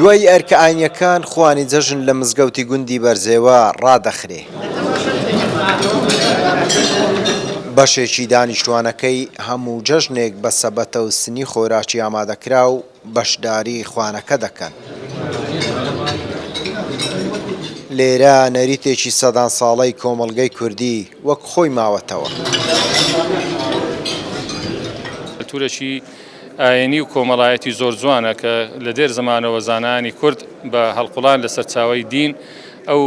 دوای ئەرکە ئاینیەکان خوانی جەژن لە مزگەوتی گوندی بەرزێوە ڕادەخرێ. بەشێکی دانیشتوانەکەی هەموو جەژنێک بە سەبەتە و سنی خۆراکی ئامادەکرا و بەشداری خوانەکە دەکەن. لێرە نەریتێکی سەدان ساڵەی کۆمەڵگەی کوردی وەک خۆی ماوەتەوە. تورەشی ئاینی و کۆمەڵایەتی زۆر جوانە کە لە دێر زمانەوە زانانی کورد بە هەڵقوڵان لە سەرچاوەی دین ئەو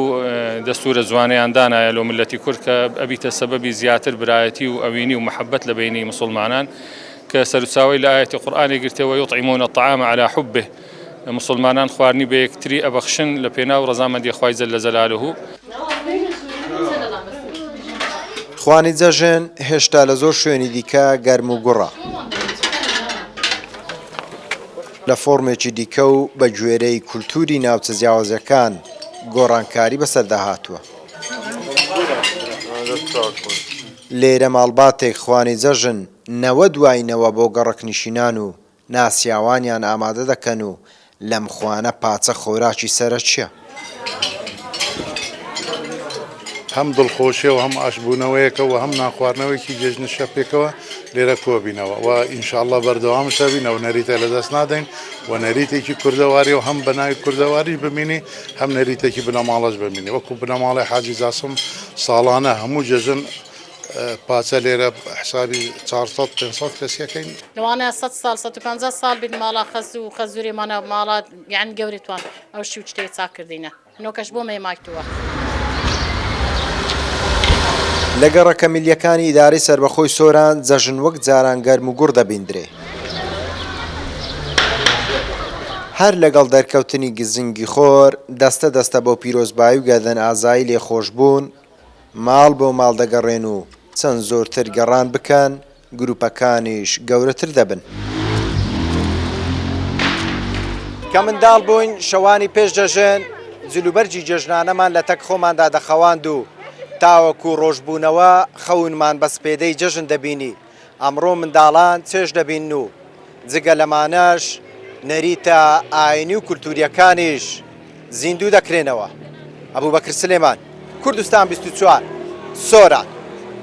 دەستورە جوانەیان دانایە لۆ ملەتی کورد کە ئەبیتە سەبەبی زیاتر برایەتی و ئەوینی و محەبەت لە بینی مسلمانان کە سەرچاوەی لە ئاەتی قورئانی گرتەوە یوطعمون الطعام على حبه مسلمانان خواردنی بە یەکتری ئەبەخشن لە پێناو ڕەزامەندی خوای جەل جەلالوه. خوانی جەژن هێشتا لە زۆر شوێنی دیکە گەرم و گوڕە. لە فۆرمێکی دیکە و بە گوێرەی کولتوری ناوچە جیاوازەکان گۆڕانکاری بەسەردا هاتووە. لێرە ماڵباتێک خوانی جەژن نەوە دواینەوە بۆ گەڕەکنشینان و ناسیاوانیان ئامادە دەکەن و لەم خوانە پاچە خۆراکی سەرچیە. هەم دڵخۆشیە و هەم ئاشبوونەوەیەکە و هەم ناخواردنەوەیکی جێژنە شەپێکەوە لێرە کۆبینەوە و ئینشاءڵڵا بەردەوامش بینەوە نەریتە لەدەست نادەین و نەریتێکی کوردەواری و هەم بەناوی کوردەواریش ببینی هەم نەریتێکی بنەماڵەش ببینی وەکو بنەماڵی حاجی جاسم ساڵانە هەموو جێژن پاچە لێرە حسابی 400-500 کەسیەکەین لەوانەیە 100 ساڵ 150 ساڵ بین ماڵا خەز و خەزوریمانە ماڵات یعنی گەورێتوان ئەو شی و شتێک چاکردینە نۆکەش بۆ مەیماکتووە. لە گەڕەکە میلیەکانی ئیدارەی سربەخۆی سۆران جەژن وەک جاران گەرم و گوڕ دەبیندرێ. هەر لەگەڵ دەرکەوتنی گزنگی خۆر دەستە دەستە بۆ پیرۆزبایی و گەدەن ئازایی لێخۆشبوون ماڵ بۆ ماڵ دەگەڕێن و چەند زۆرتر گەڕان بکەن گروپەکانیش گەورەتر دەبن. کە منداڵ بووین شەوانی پێش جەژن جلوبەرجی جەژنانەمان لە تەک خۆماندا دەخەواند و تاوەکو ڕۆژبوونەوە خەونمان بە سپێدەی جەژن دەبینی. ئەمڕۆ منداڵان چێژ دەبین و جگە لەمانەش نەریتە ئاینی و کولتوریەکانیش زیندوو دەکرێنەوە. ئەبوبەکر سلێمان، کوردستان 24 سۆران.